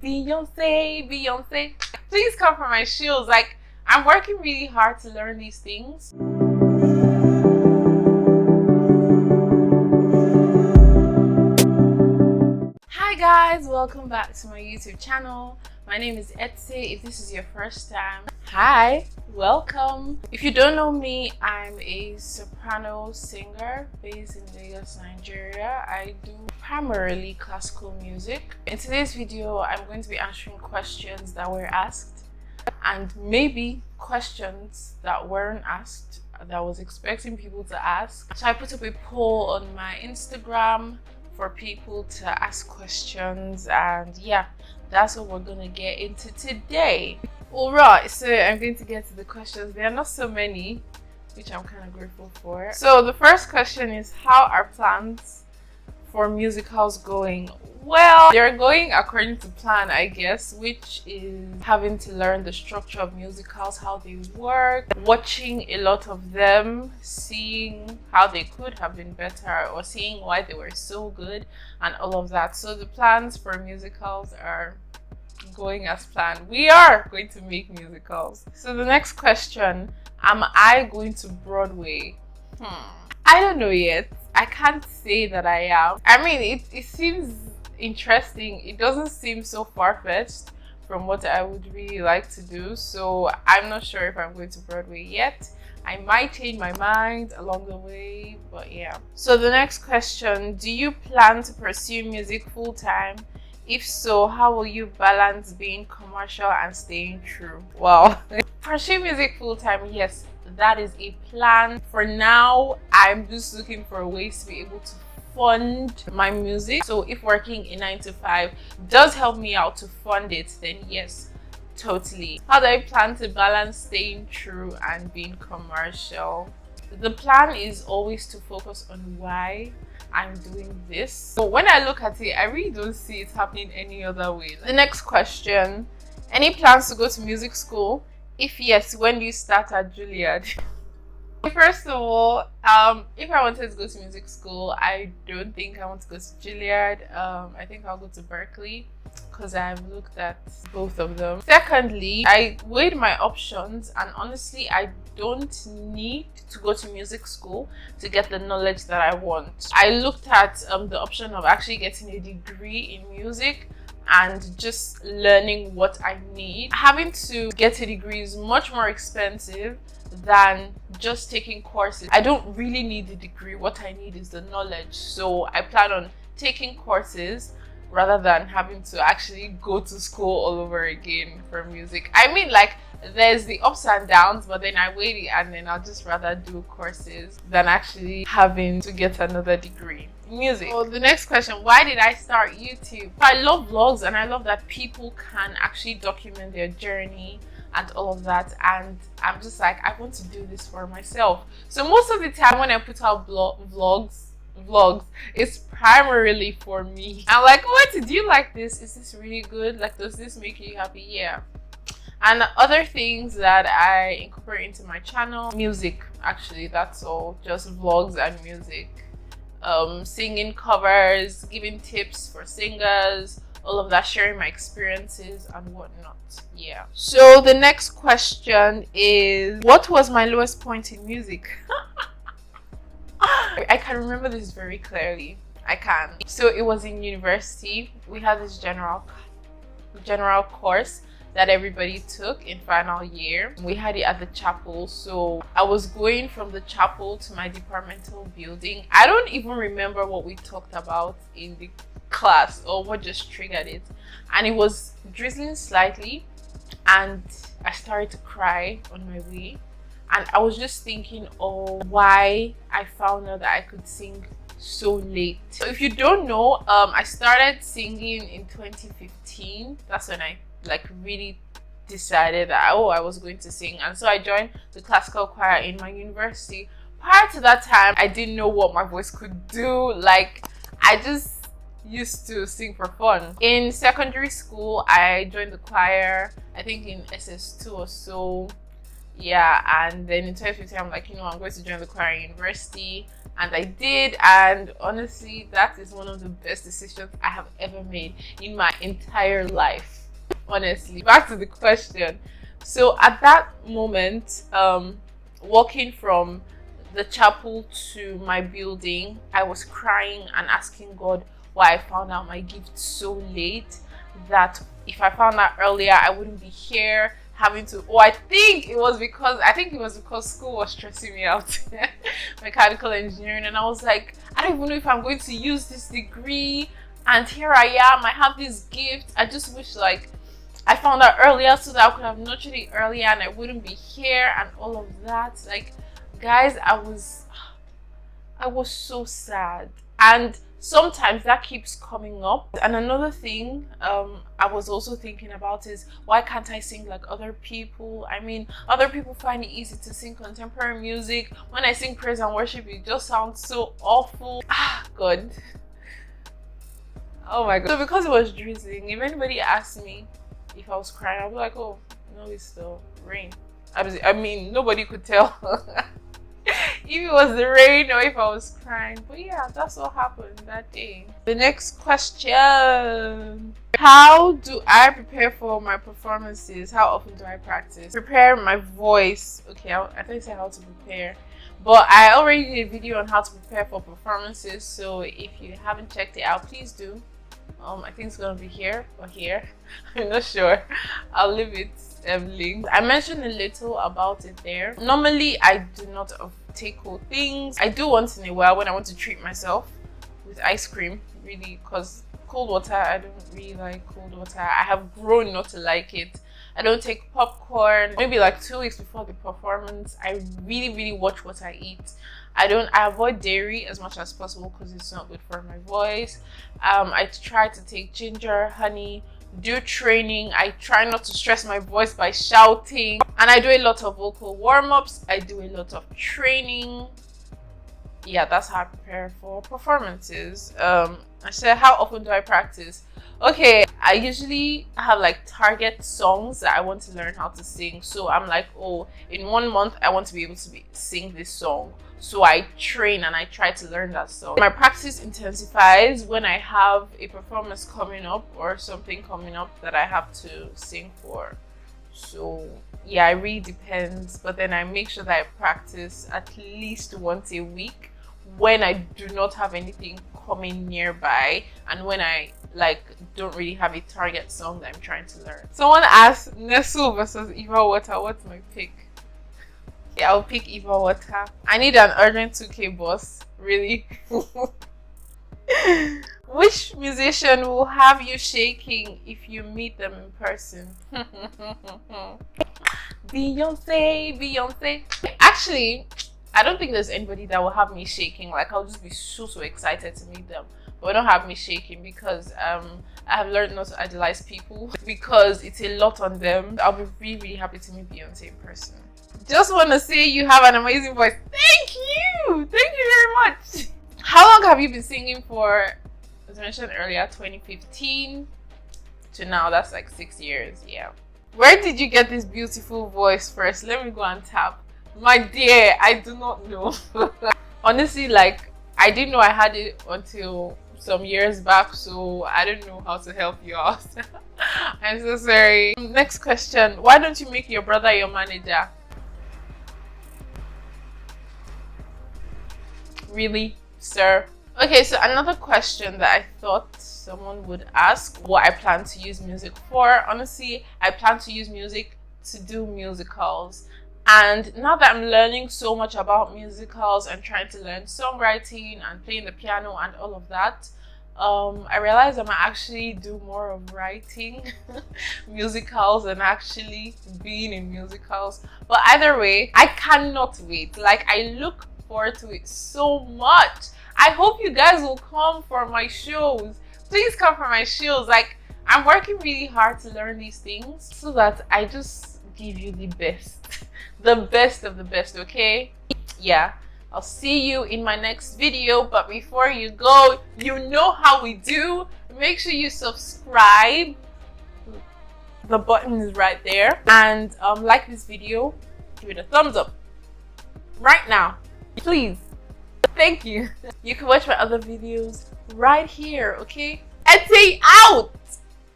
Beyonce, Beyonce. Please come for my shows. Like, I'm working really hard to learn these things. Hi guys, welcome back to my YouTube channel. My name is Etsy. If this is your first time, hi, welcome. If you don't know me, I'm a soprano singer based in Lagos, Nigeria. I do primarily classical music. In today's video, I'm going to be answering questions that were asked and maybe questions that weren't asked that I was expecting people to ask. So I put up a poll on my Instagram for people to ask questions, and yeah, that's what we're gonna get into today. All right, so I'm going to get to the questions. There are not so many, which I'm kind of grateful for. So the first question is, how are plans for musicals going? Well, they're going according to plan, I guess, which is having to learn the structure of musicals, how they work, watching a lot of them, seeing how they could have been better or seeing why they were so good and all of that. So the plans for musicals are going as planned. We are going to make musicals. So the next question, am I going to Broadway? I don't know yet. I can't say that I am. I mean, it seems interesting. It doesn't seem so far-fetched from what I would really like to do, so I'm not sure if I'm going to Broadway yet. I might change my mind along the way, but yeah. So the next question, do you plan to pursue music full-time? If so, how will you balance being commercial and staying true? Wow. Pursue music full-time, yes, that is a plan. For now, I'm just looking for ways to be able to fund my music. So if working a 9-to-5 does help me out to fund it, then yes, totally. How do I plan to balance staying true and being commercial? The plan is always to focus on why I'm doing this. So when I look at it, I really don't see it happening any other way. The next question, any plans to go to music school? If yes, when do you start at Juilliard? First of all, if I wanted to go to music school, I don't think I want to go to Juilliard. I think I'll go to Berkeley because I've looked at both of them. Secondly, I weighed my options, and honestly, I don't need to go to music school to get the knowledge that I want. I looked at the option of actually getting a degree in music and just learning what I need. Having to get a degree is much more expensive than just taking courses. I don't really need a degree. What I need is the knowledge. So I plan on taking courses rather than having to actually go to school all over again for music. I mean, like, there's the ups and downs, but then I weigh it and then I'll just rather do courses than actually having to get another degree. Music. So the next question, why did I start YouTube? I love vlogs and I love that people can actually document their journey and all of that, and I'm just like, I want to do this for myself. So most of the time when I put out vlogs, it's primarily for me. I'm like, what, do you like this? Is this really good? Like, does this make you happy? Yeah. And other things that I incorporate into my channel, music, actually, that's all, just vlogs and music. Singing covers, giving tips for singers, all of that, sharing my experiences and whatnot. Yeah. So the next question is, what was my lowest point in music? I can remember this very clearly. I can. So it was in university. We had this general course that everybody took in final year. We had it at the chapel, so I was going from the chapel to my departmental building. I don't even remember what we talked about in the class or what just triggered it, and it was drizzling slightly and I started to cry on my way, and I was just thinking, oh, why I found out that I could sing so late. So if you don't know, I started singing in 2015. That's when I really decided that I was going to sing, and so I joined the classical choir in my university. Prior to that time, I didn't know what my voice could do. Like, I just used to sing for fun. In secondary school, I joined the choir, I think in SS2 or so. Yeah, and then in 2015, I'm like, I'm going to join the choir in university. and I did, and honestly that is one of the best decisions I have ever made in my entire life. Honestly, back to the question. So at that moment, walking from the chapel to my building, I was crying and asking God why I found out my gift so late, that if I found out earlier I wouldn't be here having to, I think it was because school was stressing me out. Mechanical engineering, and I was like, I don't even know if I'm going to use this degree, and here I am, I have this gift. I just wish like I found out earlier so that I could have nurtured it earlier and I wouldn't be here and all of that. Like, guys, I was so sad, and sometimes that keeps coming up. And another thing I was also thinking about is, why can't I sing like other people? I mean, other people find it easy to sing contemporary music. When I sing praise and worship, it just sounds so awful. God, oh my God. So because it was drizzling, if anybody asked me if I was crying, I'll be like, oh no, it's the rain. I mean, nobody could tell if it was the rain or if I was crying. But yeah, that's what happened that day. The next question: how do I prepare for my performances? How often do I practice? Prepare my voice. Okay, I thought you said how to prepare, but I already did a video on how to prepare for performances, so if you haven't checked it out, please do. I think it's gonna be here or here. I'm not sure. I'll leave it linked. I mentioned a little about it there. Normally, I do not take cold things. I do once in a while when I want to treat myself with ice cream, really, because cold water, I don't really like cold water. I have grown not to like it. I don't take popcorn. Maybe like 2 weeks before the performance, I really watch what I eat. I avoid dairy as much as possible because it's not good for my voice. I try to take ginger, honey, do training. I try not to stress my voice by shouting, and I do a lot of vocal warm-ups. I do a lot of training. Yeah, that's how I prepare for performances. I said, how often do I practice? Okay, I usually have like target songs that I want to learn how to sing. So I'm like, oh, in 1 month I want to be able to sing this song. So I train and I try to learn that song. My practice intensifies when I have a performance coming up or something coming up that I have to sing for. So yeah, it really depends. But then I make sure that I practice at least once a week when I do not have anything coming nearby, and when I like don't really have a target song that I'm trying to learn. Someone asked, Nestle versus Eva Water, what's my pick? Yeah, I'll pick Eva Water. I need an urgent 2K boss, really. Which musician will have you shaking if you meet them in person? Beyonce. Actually, I don't think there's anybody that will have me shaking. Like, I'll just be so excited to meet them, but don't have me shaking because I have learned not to idolize people because it's a lot on them. I'll be really happy to meet Beyonce in person. Just want to say you have an amazing voice. Thank you very much. How long have you been singing for? As I mentioned earlier, 2015 to now. That's like 6 years. Yeah. Where did you get this beautiful voice first? Let me go and tap. My dear, I do not know. Honestly, like, I didn't know I had it until some years back, so I don't know how to help you out. I'm so sorry. Next question: why don't you make your brother your manager? Really, sir? Okay, so another question that I thought someone would ask: what I plan to use music for. Honestly, I plan to use music to do musicals. And now that I'm learning so much about musicals and trying to learn songwriting and playing the piano and all of that, I realized I might actually do more of writing musicals and actually being in musicals. But either way, I cannot wait. Like, I look forward to it so much. I hope you guys will come for my shows. Please come for my shows. Like, I'm working really hard to learn these things so that I just give you the best. The best of the best, okay? Yeah, I'll see you in my next video, but before you go, you know how we do. Make sure you subscribe. The button is right there. And like this video, give it a thumbs up right now, please. Thank you. You can watch my other videos right here, okay? Etsy out!